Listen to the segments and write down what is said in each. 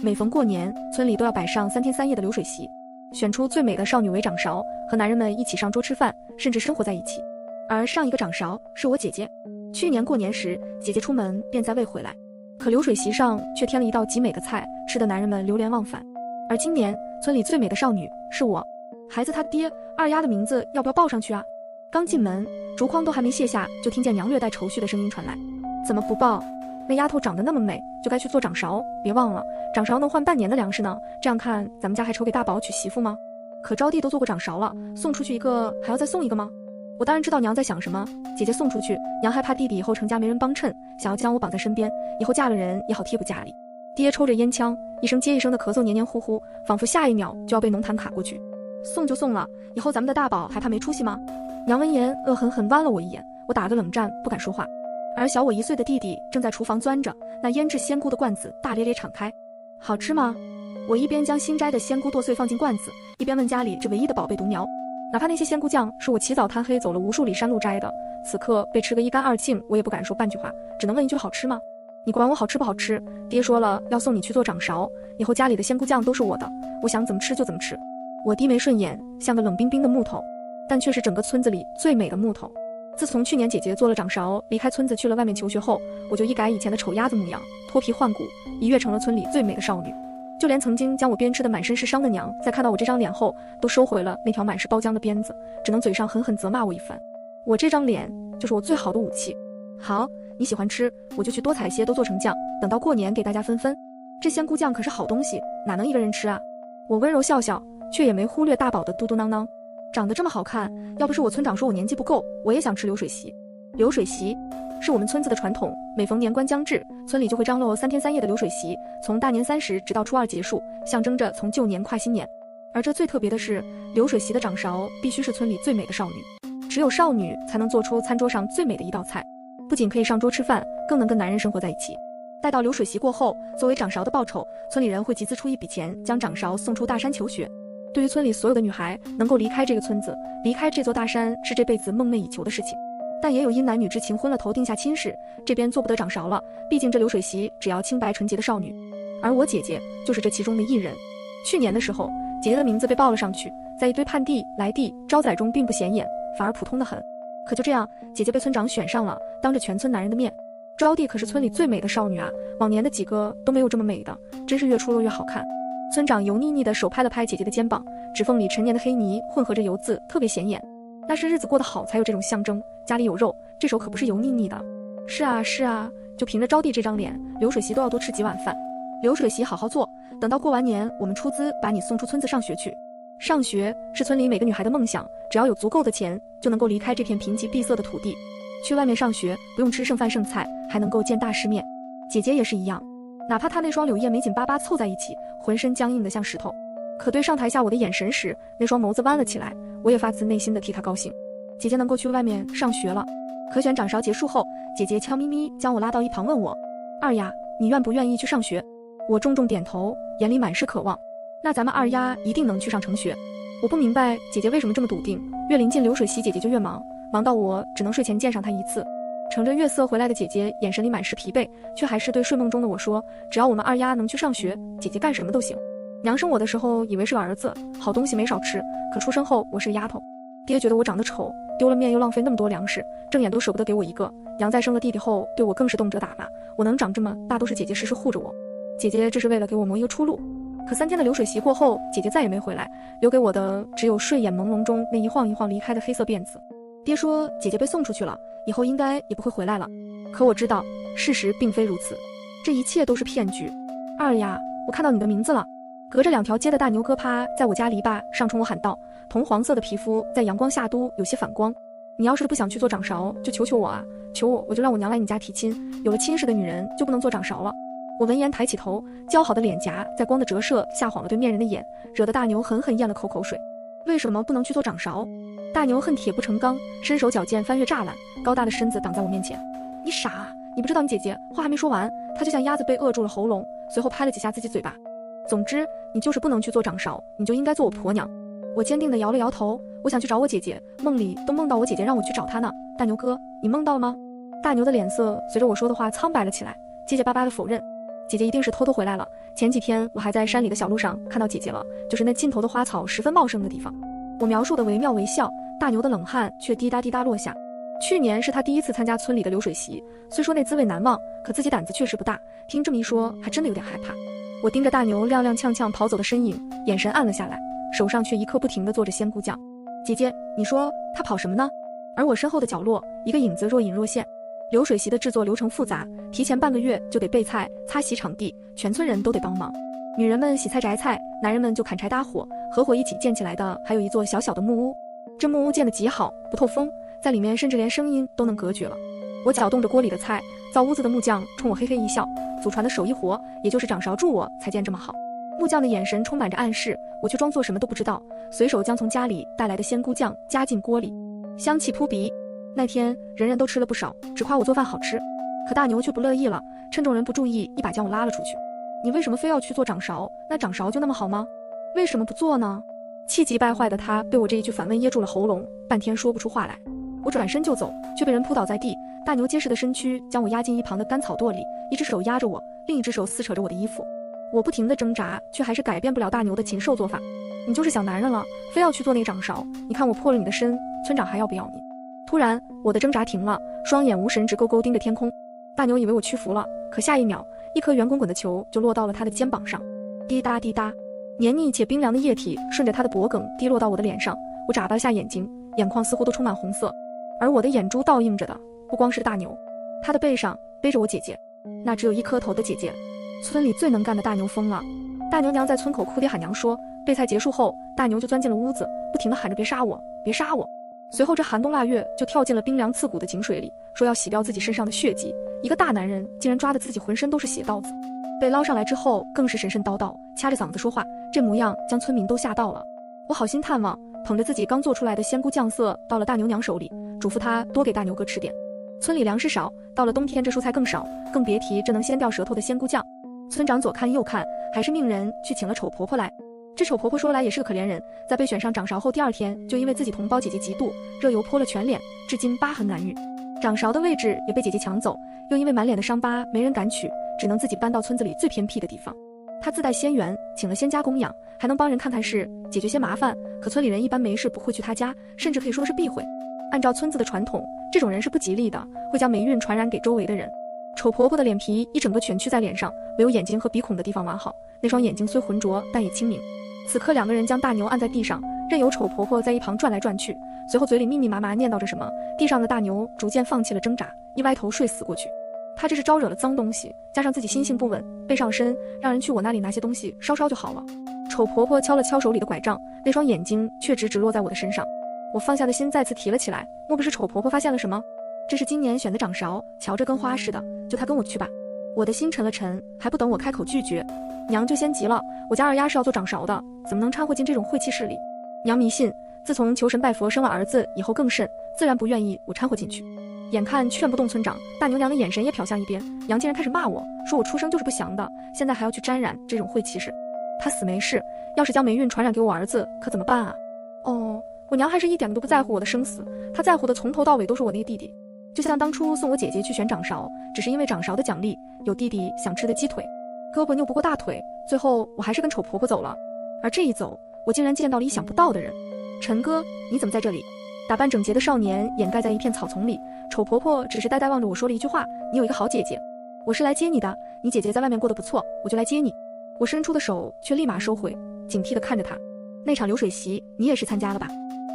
每逢过年，村里都要摆上3天3夜的流水席，选出最美的少女为掌勺，和男人们一起上桌吃饭，甚至生活在一起。而上一个掌勺是我姐姐。去年过年时，姐姐出门便再未回来，可流水席上却添了一道极美的菜，吃得男人们流连忘返。而今年，村里最美的少女是我。孩子他爹二丫的名字要不要报上去啊？刚进门，竹筐都还没卸下，就听见娘略带愁绪的声音传来：怎么不报？那丫头长得那么美，就该去做掌勺，别忘了掌勺能换半年的粮食呢。这样看，咱们家还愁给大宝娶媳妇吗？可招娣都做过掌勺了，送出去一个还要再送一个吗？我当然知道娘在想什么，姐姐送出去，娘还怕弟弟以后成家没人帮衬，想要将我绑在身边，以后嫁了人也好贴补家里。爹抽着烟枪，一声接一声的咳嗽，黏黏糊糊，仿佛下一秒就要被龙潭卡过去。送就送了，以后咱们的大宝还怕没出息吗？娘闻言恶狠狠剜了我一眼，我打个冷战，不敢说话。而小我1岁的弟弟正在厨房钻着，那腌制仙菇的罐子大咧咧敞开。好吃吗？我一边将新摘的仙菇剁碎放进罐子，一边问家里这唯一的宝贝独苗。哪怕那些仙菇酱是我起早贪黑走了无数里山路摘的，此刻被吃个一干二净，我也不敢说半句话，只能问一句好吃吗？你管我好吃不好吃，爹说了要送你去做掌勺，以后家里的仙菇酱都是我的，我想怎么吃就怎么吃。我低眉顺眼，像个冷冰冰的木头，但却是整个村子里最美的木头。自从去年姐姐做了掌勺，离开村子去了外面求学后，我就一改以前的丑鸭子模样，脱皮换骨，一跃成了村里最美的少女。就连曾经将我鞭笞得满身是伤的娘，在看到我这张脸后，都收回了那条满是包浆的鞭子，只能嘴上狠狠责骂我一番。我这张脸就是我最好的武器。好，你喜欢吃，我就去多采些，都做成酱，等到过年给大家分分。这仙菇酱可是好东西，哪能一个人吃啊？我温柔笑笑，却也没忽略大宝的嘟嘟囔囔。长得这么好看，要不是我村长说我年纪不够，我也想吃流水席。流水席是我们村子的传统，每逢年关将至，村里就会张罗3天3夜的流水席，从大年30直到初2结束，象征着从旧年跨新年。而这最特别的是，流水席的掌勺必须是村里最美的少女，只有少女才能做出餐桌上最美的一道菜，不仅可以上桌吃饭，更能跟男人生活在一起。待到流水席过后，作为掌勺的报酬，村里人会集资出一笔钱，将掌勺送出大山求学。对于村里所有的女孩，能够离开这个村子，离开这座大山，是这辈子梦寐以求的事情。但也有因男女之情昏了头定下亲事，这边做不得掌勺了，毕竟这流水席只要清白纯洁的少女，而我姐姐就是这其中的一人。去年的时候，姐姐的名字被报了上去，在一堆盼地来地招仔中并不显眼，反而普通的很。可就这样，姐姐被村长选上了，当着全村男人的面。招娣可是村里最美的少女啊，往年的几个都没有这么美的，真是越出落越好看。村长油腻腻的手拍了拍姐姐的肩膀，指缝里陈年的黑泥混合着油渍，特别显眼。那是日子过得好才有这种象征，家里有肉，这手可不是油腻腻的。是啊是啊，就凭着招娣这张脸，流水席都要多吃几碗饭。流水席好好做，等到过完年，我们出资把你送出村子上学去。上学是村里每个女孩的梦想，只要有足够的钱，就能够离开这片贫瘠闭塞的土地，去外面上学，不用吃剩饭剩菜，还能够见大世面。姐姐也是一样，哪怕她那双柳叶眉紧巴巴凑在一起，浑身僵硬得像石头，可对上台下我的眼神时，那双眸子弯了起来，我也发自内心的替她高兴。姐姐能够去外面上学了。可选掌勺结束后，姐姐悄咪咪将我拉到一旁问我：二丫，你愿不愿意去上学？我重重点头，眼里满是渴望。那咱们二丫一定能去上成学。我不明白姐姐为什么这么笃定，越临近流水席姐姐就越忙，忙到我只能睡前见上她一次。乘着月色回来的姐姐眼神里满是疲惫，却还是对睡梦中的我说，只要我们二丫能去上学，姐姐干什么都行。娘生我的时候以为是个儿子，好东西没少吃，可出生后我是个丫头。爹觉得我长得丑，丢了面又浪费那么多粮食，正眼都舍不得给我一个。娘在生了弟弟后对我更是动辄打骂，我能长这么大都是姐姐时时护着我。姐姐这是为了给我谋一个出路。可3天的流水席过后，姐姐再也没回来，留给我的只有睡眼朦胧中那一晃一晃离开的黑色辫子。爹说姐姐被送出去了，以后应该也不会回来了。可我知道事实并非如此，这一切都是骗局。二丫，我看到你的名字了。隔着2条街的大牛哥趴在我家篱笆上冲我喊道，铜黄色的皮肤在阳光下都有些反光。你要是不想去做掌勺，就求求我啊，求我就让我娘来你家提亲，有了亲事的女人就不能做掌勺了。我闻言抬起头，姣好的脸颊在光的折射下晃了对面人的眼，惹得大牛狠狠咽了口水。为什么不能去做掌勺？大牛恨铁不成钢，身手矫健翻越栅栏，高大的身子挡在我面前。你傻啊，你不知道你姐姐话还没说完，她就像鸭子被扼住了喉咙，随后拍了几下自己嘴巴。总之你就是不能去做掌勺，你就应该做我婆娘。我坚定地摇了摇头，我想去找我姐姐，梦里都梦到我姐姐让我去找她呢。大牛哥，你梦到了吗？大牛的脸色随着我说的话苍白了起来，结结巴巴地否认。姐姐一定是偷偷回来了。前几天我还在山里的小路上看到姐姐了，就是那尽头的花草十分茂盛的地方。我描述的惟妙惟肖，大牛的冷汗却滴答滴答落下。去年是他第一次参加村里的流水席，虽说那滋味难忘，可自己胆子确实不大。听这么一说，还真的有点害怕。我盯着大牛踉踉跄跄跑走的身影，眼神暗了下来，手上却一刻不停地做着仙菇酱。姐姐，你说他跑什么呢？而我身后的角落，一个影子若隐若现。流水席的制作流程复杂，提前半个月就得备菜、擦洗场地，全村人都得帮忙。女人们洗菜摘菜，男人们就砍柴搭伙，合伙一起建起来的还有一座小小的木屋。这木屋建得极好，不透风，在里面甚至连声音都能隔绝了。我搅动着锅里的菜，造屋子的木匠冲我嘿嘿一笑，祖传的手艺活，也就是掌勺助我才建这么好。木匠的眼神充满着暗示，我却装作什么都不知道，随手将从家里带来的仙菇酱加进锅里，香气扑鼻。那天人人都吃了不少，只夸我做饭好吃。可大牛却不乐意了，趁众人不注意，一把将我拉了出去。你为什么非要去做掌勺？那掌勺就那么好吗？为什么不做呢？气急败坏的他被我这一句反问噎住了喉咙，半天说不出话来。我转身就走，却被人扑倒在地。大牛结实的身躯将我压进一旁的干草垛里，一只手压着我，另一只手撕扯着我的衣服。我不停地挣扎，却还是改变不了大牛的禽兽做法。你就是小男人了，非要去做那个掌勺。你看我破了你的身，村长还要不要你？突然我的挣扎停了，双眼无神，直勾勾盯着天空。大牛以为我屈服了，可下一秒，一颗圆滚滚的球就落到了他的肩膀上。滴答滴答，黏腻且冰凉的液体顺着他的脖颈滴落到我的脸上。我眨巴了下眼睛，眼眶似乎都充满红色，而我的眼珠倒映着的不光是大牛，他的背上背着我姐姐，那只有一颗头的姐姐。村里最能干的大牛疯了。大牛娘在村口哭爹喊娘说，备菜结束后，大牛就钻进了屋子，不停地喊着别杀我，别杀我。随后这寒冬腊月就跳进了冰凉刺骨的井水里，说要洗掉自己身上的血迹。一个大男人竟然抓得自己浑身都是血道子，被捞上来之后更是神神叨叨，掐着嗓子说话，这模样将村民都吓到了。我好心探望，捧着自己刚做出来的仙菇酱色到了大牛娘手里，嘱咐她多给大牛哥吃点。村里粮食少，到了冬天这蔬菜更少，更别提这能掀掉舌头的仙菇酱。村长左看右看，还是命人去请了丑婆婆来。这丑婆婆说来也是个可怜人，在被选上掌勺后第二天，就因为自己同胞姐姐嫉妒，热油泼了全脸，至今疤痕难愈。掌勺的位置也被姐姐抢走，又因为满脸的伤疤没人敢取，只能自己搬到村子里最偏僻的地方。她自带仙缘，请了仙家供养，还能帮人看看事，解决些麻烦。可村里人一般没事不会去她家，甚至可以说是避讳。按照村子的传统，这种人是不吉利的，会将霉运传染给周围的人。丑婆婆的脸皮一整个蜷曲在脸上，唯有眼睛和鼻孔的地方完好，那双眼睛虽浑浊，但也清明。此刻两个人将大牛按在地上，任由丑婆婆在一旁转来转去，随后嘴里密密麻麻念叨着什么。地上的大牛逐渐放弃了挣扎，一歪头睡死过去。他这是招惹了脏东西，加上自己心性不稳，背上身，让人去我那里拿些东西烧烧就好了。丑婆婆敲了敲手里的拐杖，那双眼睛却直直落在我的身上。我放下的心再次提了起来，莫不是丑婆婆发现了什么？这是今年选的掌勺，瞧着跟花似的，就她跟我去吧。我的心沉了沉，还不等我开口拒绝，娘就先急了，我家二丫是要做掌勺的，怎么能掺和进这种晦气事里？娘迷信，自从求神拜佛生了儿子以后更甚，自然不愿意我掺和进去。眼看劝不动村长，大牛娘的眼神也瞟向一边，娘竟然开始骂我，说我出生就是不祥的，现在还要去沾染这种晦气事。她死没事，要是将霉运传染给我儿子，可怎么办啊？哦，我娘还是一点都不在乎我的生死，她在乎的从头到尾都是我那个弟弟。就像当初送我姐姐去选掌勺，只是因为掌勺的奖励有弟弟想吃的鸡腿，胳膊拗不过大腿，最后我还是跟丑婆婆走了。而这一走，我竟然见到了意想不到的人。陈哥，你怎么在这里？打扮整洁的少年掩盖在一片草丛里，丑婆婆只是呆呆望着我说了一句话，你有一个好姐姐。我是来接你的，你姐姐在外面过得不错，我就来接你。我伸出的手却立马收回，警惕地看着她。那场流水席你也是参加了吧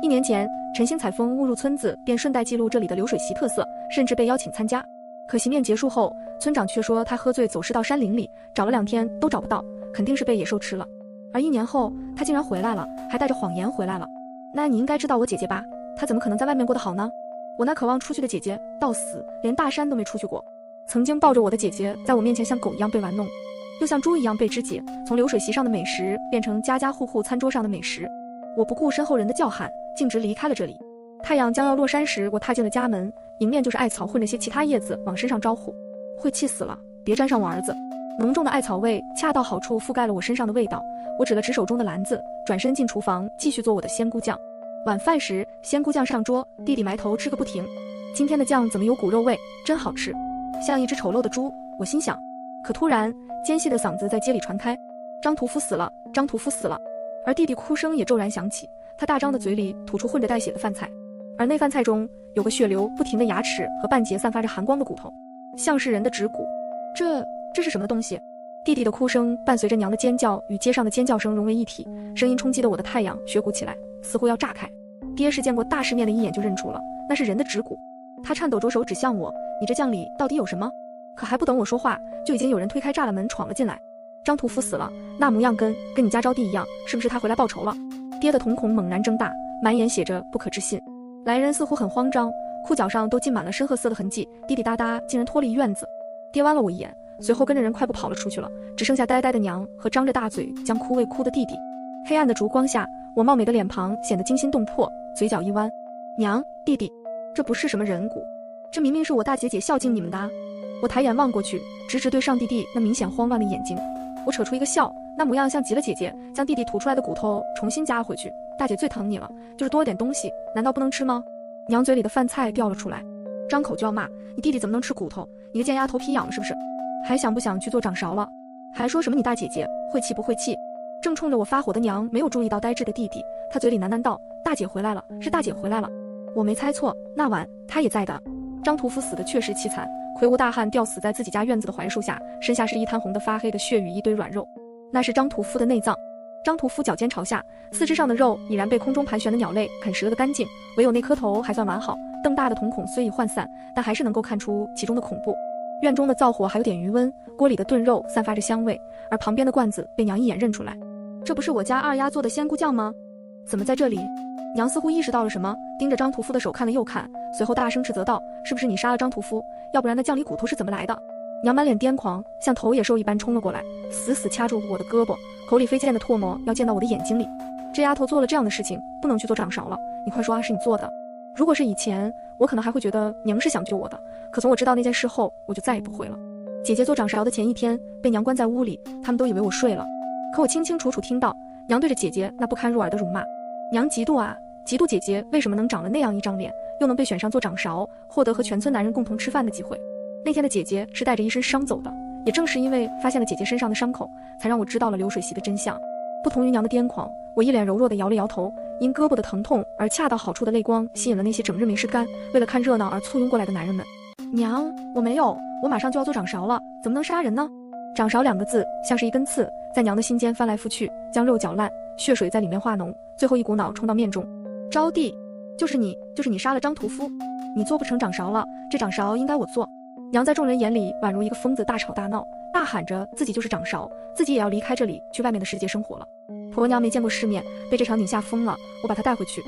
？1年前陈星采风误入村子，便顺带记录这里的流水席特色，甚至被邀请参加。可席面结束后，村长却说他喝醉走失到山林里，找了2天都找不到，肯定是被野兽吃了。而1年后他竟然回来了，还带着谎言回来了。那你应该知道我姐姐吧？她怎么可能在外面过得好呢？我那渴望出去的姐姐到死连大山都没出去过，曾经抱着我的姐姐在我面前像狗一样被玩弄，又像猪一样被肢解，从流水席上的美食变成家家户户餐桌上的美食。我不顾身后人的叫喊，径直离开了这里。太阳将要落山时，我踏进了家门，迎面就是艾草混着些其他叶子往身上招呼。晦气死了，别沾上我儿子。浓重的艾草味恰到好处覆盖了我身上的味道。我指了指手中的篮子，转身进厨房继续做我的仙菇酱。晚饭时，仙菇酱上桌，弟弟埋头吃个不停。今天的酱怎么有股肉味，真好吃，像一只丑陋的猪。我心想，可突然，尖细的嗓子在街里传开：“张屠夫死了，张屠夫死了！”而弟弟哭声也骤然响起，他大张的嘴里吐出混着带血的饭菜，而那饭菜中有个血流不停的牙齿和半截散发着寒光的骨头，像是人的指骨。这是什么东西？弟弟的哭声伴随着娘的尖叫与街上的尖叫声融为一体，声音冲击得我的太阳血鼓起来，似乎要炸开。爹是见过大世面的，一眼就认出了，那是人的指骨。他颤抖着手指向我：“你这酱里到底有什么？”可还不等我说话，就已经有人推开栅栏门闯了进来。张屠夫死了，那模样跟你家招娣一样，是不是他回来报仇了？爹的瞳孔猛然睁大，满眼写着不可置信。来人似乎很慌张，裤脚上都浸满了深褐色的痕迹，滴滴答答竟然拖了一院子。爹剜了我一眼，随后跟着人快步跑了出去了，只剩下呆呆的娘和张着大嘴将哭未哭的弟弟。黑暗的烛光下，我貌美的脸庞显得惊心动魄，嘴角一弯：“娘，弟弟，这不是什么人骨，这明明是我大姐姐孝敬你们的啊！”我抬眼望过去，直直对上弟弟那明显慌乱的眼睛，我扯出一个笑，那模样像极了姐姐将弟弟吐出来的骨头重新夹回去。大姐最疼你了，就是多了点东西，难道不能吃吗？娘嘴里的饭菜掉了出来，张口就要骂：“你弟弟怎么能吃骨头？你个贱丫头皮痒了是不是？还想不想去做掌勺了？还说什么你大姐姐会气不会气？”正冲着我发火的娘没有注意到呆滞的弟弟，她嘴里喃喃道：“大姐回来了，是大姐回来了。”我没猜错，那晚她也在的。张屠夫死的确实凄惨，魁梧大汉吊死在自己家院子的槐树下，身下是一滩红的发黑的血与一堆软肉，那是张屠夫的内脏。张屠夫脚尖朝下，四肢上的肉已然被空中盘旋的鸟类啃食得干净，唯有那颗头还算完好，瞪大的瞳孔虽已涣散，但还是能够看出其中的恐怖。院中的灶火还有点余温，锅里的炖肉散发着香味，而旁边的罐子被娘一眼认出来，这不是我家二丫做的仙菇酱吗？怎么在这里？娘似乎意识到了什么，盯着张屠夫的手看了又看，随后大声斥责道：“是不是你杀了张屠夫？要不然那酱里骨头是怎么来的？”娘满脸癫狂，像头野兽一般冲了过来，死死掐住我的胳膊，口里飞溅的唾沫要溅到我的眼睛里。这丫头做了这样的事情，不能去做掌勺了。你快说啊，是你做的？如果是以前，我可能还会觉得娘是想救我的，可从我知道那件事后，我就再也不会了。姐姐做掌勺的前一天，被娘关在屋里，他们都以为我睡了，可我清清楚楚听到娘对着姐姐那不堪入耳的辱骂。娘嫉妒啊，嫉妒姐姐为什么能长了那样一张脸，又能被选上做掌勺，获得和全村男人共同吃饭的机会。那天的姐姐是带着一身伤走的，也正是因为发现了姐姐身上的伤口，才让我知道了流水席的真相。不同于娘的癫狂，我一脸柔弱地摇了摇头，因胳膊的疼痛而恰到好处的泪光吸引了那些整日没事干，为了看热闹而簇拥过来的男人们。娘，我没有，我马上就要做掌勺了，怎么能杀人呢？掌勺2个字像是一根刺，在娘的心间翻来覆去，将肉搅烂，血水在里面化脓，最后一股脑冲到面中。招娣，就是你杀了张屠夫，你做不成掌勺了，这掌勺应该我做。娘在众人眼里宛如一个疯子，大吵大闹，大喊着自己就是掌勺，自己也要离开这里，去外面的世界生活了。婆娘没见过世面，被这场景吓疯了，我把她带回去。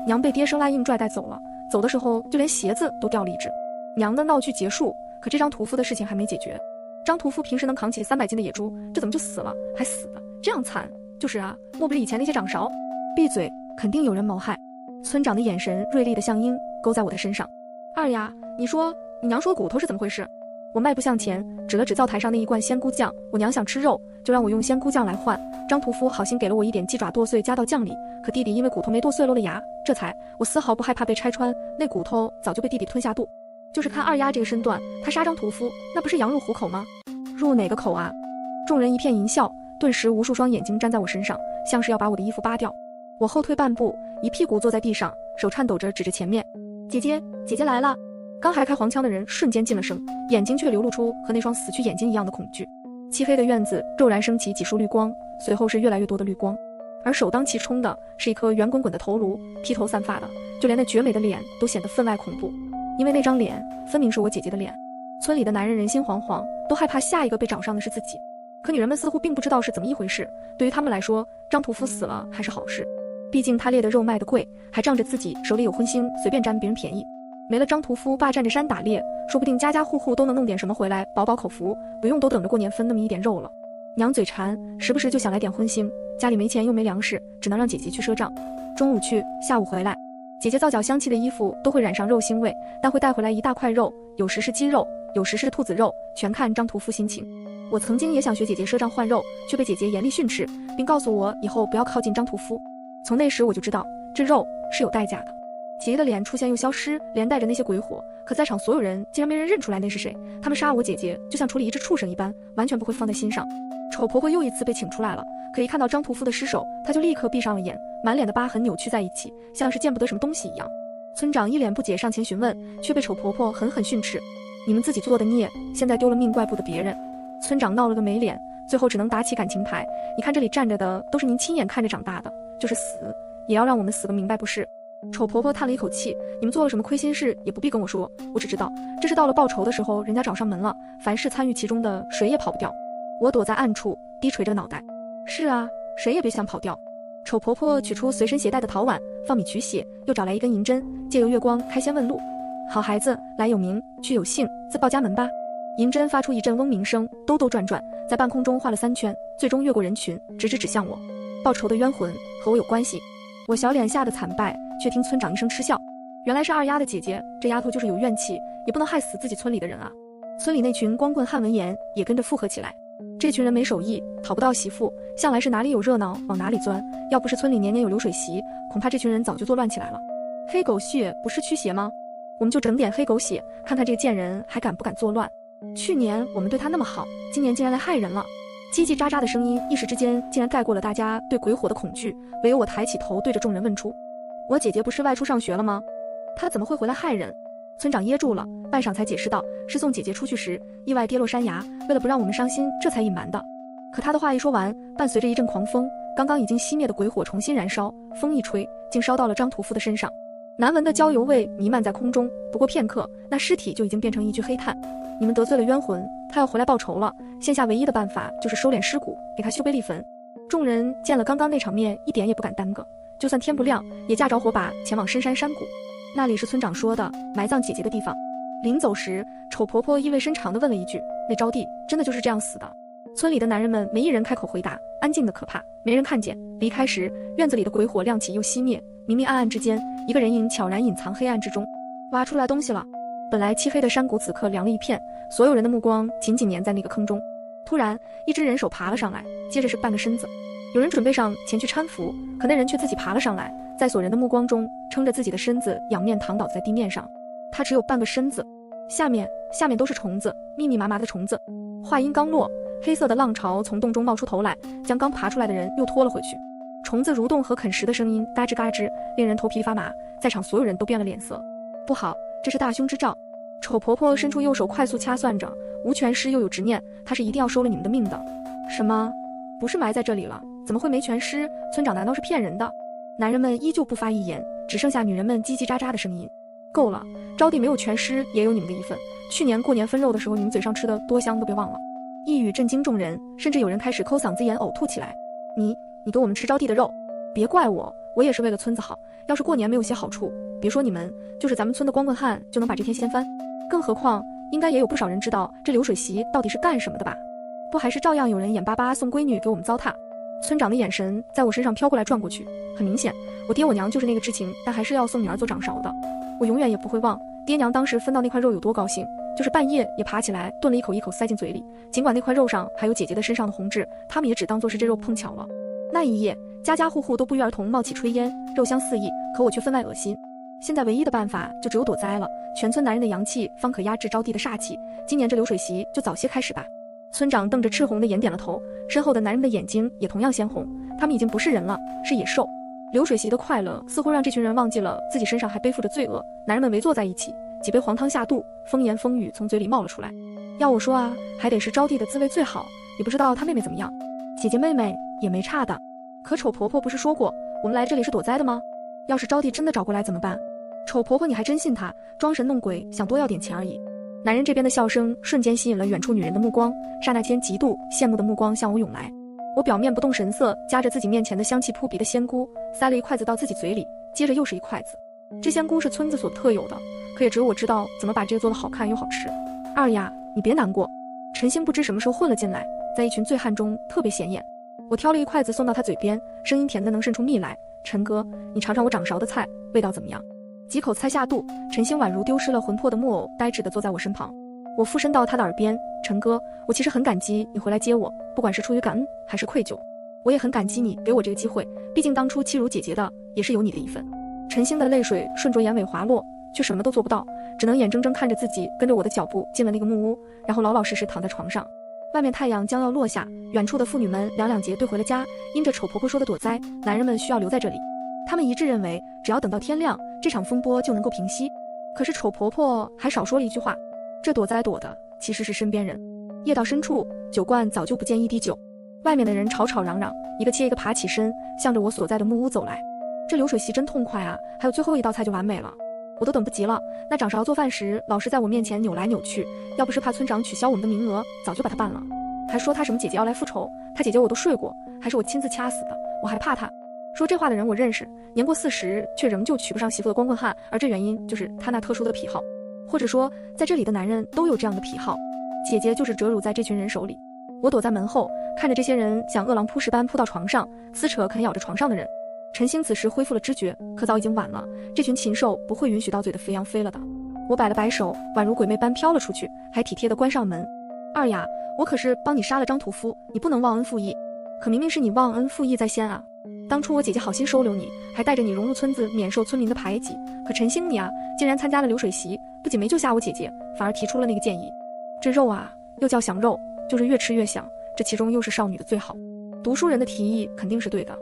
娘被爹生拉硬拽带走了，走的时候就连鞋子都掉了一只。娘的闹剧结束，可这张屠夫的事情还没解决。张屠夫平时能扛起300斤的野猪，这怎么就死了？还死的这样惨？就是啊，莫不是以前那些掌勺？闭嘴，肯定有人谋害。村长的眼神锐利的像鹰，勾在我的身上。二丫，你说你娘说骨头是怎么回事？我迈步向前，指了指灶台上那一罐仙菇酱，我娘想吃肉，就让我用仙菇酱来换。张屠夫好心给了我一点鸡爪剁碎加到酱里，可弟弟因为骨头没剁碎露了牙，这才我丝毫不害怕被拆穿，那骨头早就被弟弟吞下肚。就是看二丫这个身段，他杀张屠夫那不是羊入虎口吗？入哪个口啊？众人一片淫笑，顿时无数双眼睛粘在我身上，像是要把我的衣服扒掉。我后退半步，一屁股坐在地上，手颤抖着指着前面：“姐姐来了！”刚还开黄腔的人瞬间噤了声，眼睛却流露出和那双死去眼睛一样的恐惧。漆黑的院子骤然升起几束绿光，随后是越来越多的绿光，而首当其冲的是一颗圆滚滚的头颅，披头散发的，就连那绝美的脸都显得分外恐怖，因为那张脸分明是我姐姐的脸。村里的男人人心惶惶，都害怕下一个被找上的是自己。可女人们似乎并不知道是怎么一回事，对于他们来说，张屠夫死了还是好事，毕竟他猎的肉卖得贵，还仗着自己手里有荤腥，随便占别人便宜。没了张屠夫霸占着山打猎，说不定家家户户都能弄点什么回来饱饱口福，不用都等着过年分那么一点肉了。娘嘴馋，时不时就想来点荤腥，家里没钱又没粮食，只能让姐姐去赊账。中午去，下午回来。姐姐皂角香气的衣服都会染上肉腥味，但会带回来一大块肉，有时是鸡肉，有时是兔子肉，全看张屠夫心情。我曾经也想学姐姐赊账换肉，却被姐姐严厉训斥，并告诉我以后不要靠近张屠夫。从那时我就知道，这肉是有代价的。姐姐的脸出现又消失，连带着那些鬼火，可在场所有人竟然没人认出来那是谁。他们杀我姐姐就像处理一只畜生一般，完全不会放在心上。丑婆婆又一次被请出来了，可一看到张屠夫的尸首，她就立刻闭上了眼，满脸的疤痕扭曲在一起，像是见不得什么东西一样。村长一脸不解上前询问，却被丑婆婆狠狠训斥：你们自己做的孽，现在丢了命怪不得别人。村长闹了个没脸，最后只能打起感情牌。你看这里站着的都是您亲眼看着长大的，就是死也要让我们死个明白不是？丑婆婆叹了一口气，你们做了什么亏心事也不必跟我说，我只知道这是到了报仇的时候人家找上门了，凡是参与其中的谁也跑不掉。我躲在暗处低垂着脑袋，是啊，谁也别想跑掉。丑婆婆取出随身携带的陶碗，放米取血，又找来一根银针，借由月光开先问路。好孩子，来有名，去有姓，自报家门吧。银针发出一阵嗡鸣声，兜兜转转，在半空中画了3圈，最终越过人群，直直指向我。报仇的冤魂和我有关系。我小脸吓得惨败，却听村长一声嗤笑，原来是二丫的姐姐，这丫头就是有怨气，也不能害死自己村里的人啊。村里那群光棍汉闻言也跟着附和起来，这群人没手艺，讨不到媳妇，向来是哪里有热闹往哪里钻，要不是村里年年有流水席，恐怕这群人早就作乱起来了。黑狗血不是驱邪吗？我们就整点黑狗血，看看这个贱人还敢不敢作乱。去年我们对他那么好，今年竟然来害人了。叽叽喳喳的声音一时之间竟然盖过了大家对鬼火的恐惧，唯有我抬起头对着众人问出，我姐姐不是外出上学了吗？她怎么会回来害人？村长噎住了，半晌才解释道，是送姐姐出去时意外跌落山崖，为了不让我们伤心，这才隐瞒的。可他的话一说完，伴随着一阵狂风，刚刚已经熄灭的鬼火重新燃烧，风一吹，竟烧到了张屠夫的身上。难闻的焦油味弥漫在空中，不过片刻，那尸体就已经变成一具黑炭。你们得罪了冤魂，他要回来报仇了，现下唯一的办法就是收敛尸骨，给他修碑立坟。众人见了刚刚那场面，一点也不敢耽搁，就算天不亮，也架着火把前往深山山谷。那里是村长说的埋葬姐姐的地方。临走时，丑婆婆意味深长地问了一句，那招娣真的就是这样死的？村里的男人们没一人开口回答，安静的可怕，没人看见。离开时，院子里的鬼火亮起又熄灭，明明暗暗之间，一个人影悄然隐藏黑暗之中。挖出来东西了。本来漆黑的山谷此刻凉了一片，所有人的目光紧紧粘在那个坑中。突然，一只人手爬了上来，接着是半个身子。有人准备上前去搀扶，可那人却自己爬了上来，在所人的目光中撑着自己的身子仰面躺倒在地面上。他只有半个身子，下面都是虫子，密密麻麻的虫子。话音刚落，黑色的浪潮从洞中冒出头来，将刚爬出来的人又拖了回去。虫子蠕动和啃食的声音嘎吱嘎吱，令人头皮发麻，在场所有人都变了脸色。不好，这是大凶之兆。丑婆婆伸出右手快速掐算着，无权尸又有执念，她是一定要收了你们的命的。什么？不是埋在这里了？怎么会没全尸？村长难道是骗人的？男人们依旧不发一言，只剩下女人们叽叽喳喳的声音。够了，招娣没有全尸也有你们的一份。去年过年分肉的时候，你们嘴上吃的多香都别忘了。一语震惊众人，甚至有人开始抠嗓子眼呕吐起来。你给我们吃招娣的肉？别怪我，我也是为了村子好。要是过年没有些好处，别说你们，就是咱们村的光棍汉就能把这天掀翻。更何况，应该也有不少人知道这流水席到底是干什么的吧？不还是照样有人眼巴巴送闺女给我们糟蹋？村长的眼神在我身上飘过来转过去，很明显，我爹我娘就是那个知情但还是要送女儿做掌勺的。我永远也不会忘爹娘当时分到那块肉有多高兴，就是半夜也爬起来炖了一口一口塞进嘴里。尽管那块肉上还有姐姐的身上的红痣，他们也只当作是这肉碰巧了。那一夜，家家户户都不约而同冒起炊烟，肉香四溢，可我却分外恶心。现在唯一的办法就只有躲灾了，全村男人的阳气方可压制招娣的煞气。今年这流水席就早些开始吧。村长瞪着赤红的眼点了头，身后的男人的眼睛也同样鲜红，他们已经不是人了，是野兽。流水席的快乐似乎让这群人忘记了自己身上还背负着罪恶。男人们围坐在一起，几杯黄汤下肚，风言风语从嘴里冒了出来。要我说啊，还得是招娣的滋味最好，也不知道她妹妹怎么样。姐姐妹妹也没差的。可丑婆婆不是说过我们来这里是躲灾的吗？要是招娣真的找过来怎么办？丑婆婆你还真信她，装神弄鬼，想多要点钱而已。男人这边的笑声瞬间吸引了远处女人的目光，刹那间嫉妒羡慕的目光向我涌来。我表面不动神色，夹着自己面前的香气扑鼻的仙菇，塞了一筷子到自己嘴里，接着又是一筷子。这仙菇是村子所特有的，可也只有我知道怎么把这个做得好看又好吃。二丫，你别难过。陈星不知什么时候混了进来，在一群醉汉中特别显眼。我挑了一筷子送到他嘴边，声音甜得能渗出蜜来。陈哥，你尝尝我掌勺的菜，味道怎么样？几口菜下肚，陈星宛如丢失了魂魄的木偶，呆滞地坐在我身旁。我附身到他的耳边，陈哥，我其实很感激你回来接我，不管是出于感恩还是愧疚，我也很感激你给我这个机会，毕竟当初欺辱姐姐的也是有你的一份。陈星的泪水顺着眼尾滑落，却什么都做不到，只能眼睁睁看着自己跟着我的脚步进了那个木屋，然后老老实实躺在床上。外面太阳将要落下，远处的妇女们两两结队回了家，因着丑婆婆说的躲灾，男人们需要留在这里。他们一致认为，只要等到天亮，这场风波就能够平息。可是丑婆婆还少说了一句话，这躲灾躲的其实是身边人。夜到深处，酒罐早就不见一滴酒，外面的人吵吵嚷嚷，一个接一个爬起身，向着我所在的木屋走来。这流水席真痛快啊，还有最后一道菜就完美了，我都等不及了。那掌勺做饭时老是在我面前扭来扭去，要不是怕村长取消我们的名额，早就把他办了。还说他什么姐姐要来复仇，他姐姐我都睡过，还是我亲自掐死的，我还怕他。说这话的人我认识，年过40却仍旧娶不上媳妇的光棍汉，而这原因就是他那特殊的癖好，或者说在这里的男人都有这样的癖好，姐姐就是折辱在这群人手里。我躲在门后，看着这些人像饿狼扑食般扑到床上，撕扯啃咬着床上的人。陈星此时恢复了知觉，可早已经晚了，这群禽兽不会允许到嘴的肥羊飞了的。我摆了摆手，宛如鬼魅般飘了出去，还体贴地关上门。二雅，我可是帮你杀了张屠夫，你不能忘恩负义。可明明是你忘恩负义在先啊，当初我姐姐好心收留你，还带着你融入村子，免受村民的排挤，可陈星你啊，竟然参加了流水席，不仅没救下我姐姐，反而提出了那个建议。这肉啊，又叫想肉，就是越吃越想，这其中又是少女的最好。读书人的提议肯定是对的，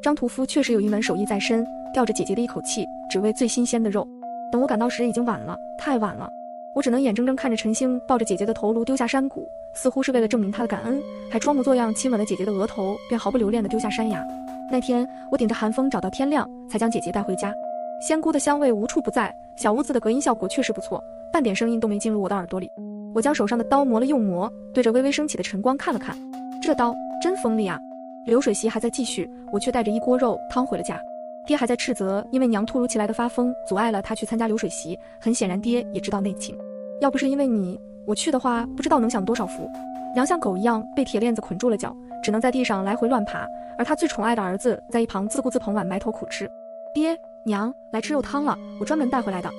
张屠夫确实有一门手艺在身，吊着姐姐的一口气，只为最新鲜的肉。等我赶到时已经晚了，太晚了。我只能眼睁睁看着陈星抱着姐姐的头颅丢下山谷，似乎是为了证明他的感恩，还装模作样亲吻了姐姐的额头，便毫不留恋地丢下山崖。那天我顶着寒风找到天亮，才将姐姐带回家。仙菇的香味无处不在，小屋子的隔音效果确实不错，半点声音都没进入我的耳朵里。我将手上的刀磨了又磨，对着微微升起的晨光看了看，这刀真锋利啊。流水席还在继续，我却带着一锅肉汤回了家。爹还在斥责，因为娘突如其来的发疯阻碍了他去参加流水席，很显然爹也知道内情。要不是因为你，我去的话不知道能享多少福。娘像狗一样被铁链子捆住了脚，只能在地上来回乱爬，而他最宠爱的儿子在一旁自顾自捧碗埋头苦吃。爹娘来吃肉汤了，我专门带回来的。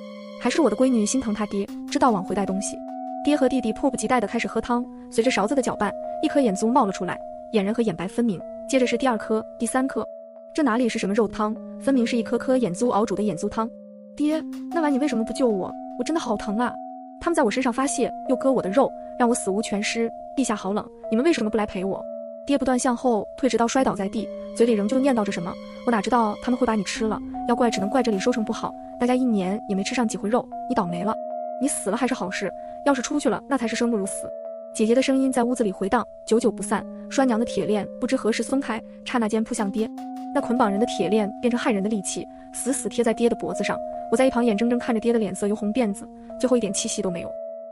还是我的闺女心疼他爹，知道往回带东西。爹和弟弟迫不及待地开始喝汤，随着勺子的搅拌，一颗眼珠冒了出来，眼仁和眼白分明，接着是第二颗、第三颗。这哪里是什么肉汤，分明是一颗颗眼珠熬煮的眼珠汤。爹，那晚你为什么不救我？我真的好疼啊！他们在我身上发泄，又割我的肉，让我死无全尸。地下好冷，你们为什么不来陪我？爹不断向后退，直到摔倒在地，嘴里仍旧念叨着什么。我哪知道他们会把你吃了，要怪只能怪这里收成不好，大家1年也没吃上几回肉，你倒霉了。你死了还是好事，要是出去了，那才是生不如死。姐姐的声音在屋子里回荡，久久不散。拴娘的铁链不知何时松开，刹那间扑向爹。那捆绑人的铁链变成害人的利器，死死贴在爹的脖子上。我在一旁眼睁睁看着爹的脸色由红变紫，最后一点气息都没有。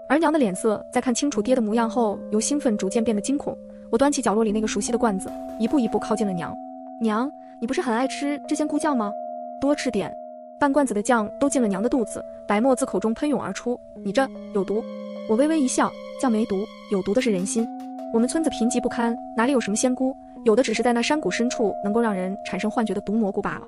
而娘的脸色在看清楚爹的模样后，由兴奋逐渐变得惊恐。我端起角落里那个熟悉的罐子，一步一步靠近了娘。娘，你不是很爱吃这鲜菇酱吗？多吃点。半罐子的酱都进了娘的肚子，白沫自口中喷涌而出。你这有毒。我微微一笑，酱没毒，有毒的是人心。我们村子贫瘠不堪，哪里有什么仙菇，有的只是在那山谷深处能够让人产生幻觉的毒蘑菇罢了。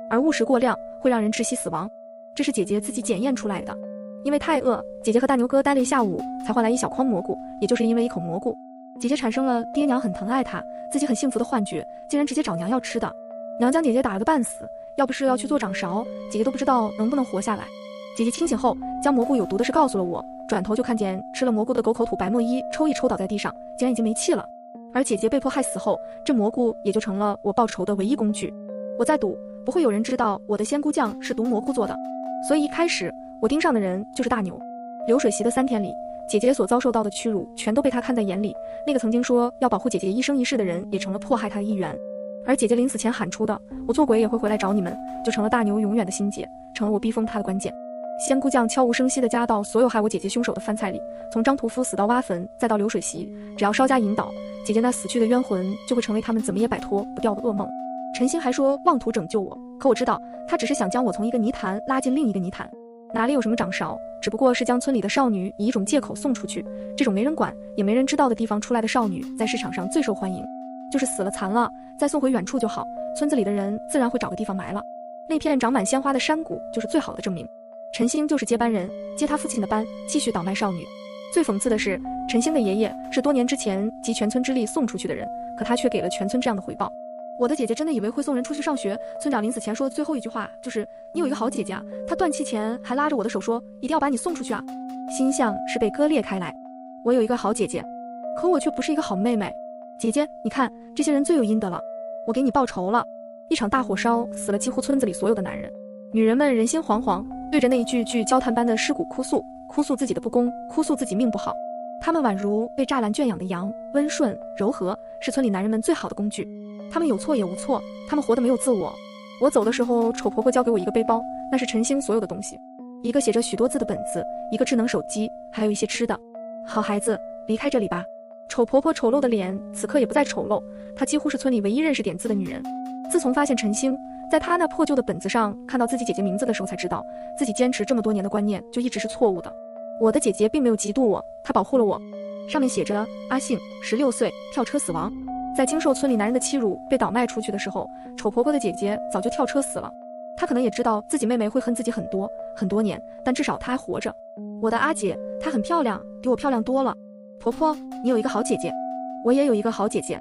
而误食过量会让人窒息死亡，这是姐姐自己检验出来的。因为太饿，姐姐和大牛哥待了一下午，才换来一小筐蘑菇。也就是因为一口蘑菇，姐姐产生了爹娘很疼爱她，自己很幸福的幻觉，竟然直接找娘要吃的。娘将姐姐打了个半死，要不是要去做掌勺，姐姐都不知道能不能活下来。姐姐清醒后，将蘑菇有毒的事告诉了我，转头就看见吃了蘑菇的狗口吐白沫一抽一抽倒在地上，竟然已经没气了。而姐姐被迫害死后，这蘑菇也就成了我报仇的唯一工具。我在赌，不会有人知道我的仙菇酱是毒蘑菇做的，所以一开始我盯上的人就是大牛。流水席的3天里，姐姐所遭受到的屈辱全都被他看在眼里，那个曾经说要保护姐姐一生一世的人也成了迫害他的一员。而姐姐临死前喊出的我做鬼也会回来找你们，就成了大牛永远的心结，成了我逼疯他的关键。仙菇酱悄无声息地加到所有害我姐姐凶手的饭菜里，从张屠夫死到挖坟再到流水席，只要稍加引导，姐姐那死去的冤魂就会成为他们怎么也摆脱不掉的噩梦。陈星还说妄图拯救我，可我知道他只是想将我从一个泥潭拉进另一个泥潭，哪里有什么掌勺，只不过是将村里的少女以一种借口送出去。这种没人管也没人知道的地方出来的少女，在市场上最受欢迎，就是死了残了再送回远处就好，村子里的人自然会找个地方埋了。那片长满鲜花的山谷就是最好的证明。陈星就是接班人，接他父亲的班，继续倒卖少女。最讽刺的是，陈星的爷爷是多年之前集全村之力送出去的人，可他却给了全村这样的回报。我的姐姐真的以为会送人出去上学，村长临死前说的最后一句话就是你有一个好姐姐啊，她断气前还拉着我的手说一定要把你送出去啊，心像是被割裂开来。我有一个好姐姐，可我却不是一个好妹妹。姐姐，你看这些人罪有应得了，我给你报仇了。一场大火烧死了几乎村子里所有的男人，女人们人心惶惶，对着那一具具焦炭般的尸骨哭诉，哭诉自己的不公，哭诉自己命不好。他们宛如被栅栏圈养的羊，温顺柔和，是村里男人们最好的工具。他们有错也无错，他们活得没有自我。我走的时候，丑婆婆交给我一个背包，那是陈星所有的东西，一个写着许多字的本子，一个智能手机，还有一些吃的。好孩子，离开这里吧。丑婆婆丑陋的脸此刻也不再丑陋，她几乎是村里唯一认识点字的女人。自从发现陈星在她那破旧的本子上看到自己姐姐名字的时候，才知道自己坚持这么多年的观念就一直是错误的。我的姐姐并没有嫉妒我，她保护了我。上面写着阿信16岁跳车死亡。在经受村里男人的欺辱被倒卖出去的时候，丑婆婆的姐姐早就跳车死了。她可能也知道自己妹妹会恨自己很多年，但至少她还活着。我的阿姐，她很漂亮，比我漂亮多了。婆婆，你有一个好姐姐，我也有一个好姐姐。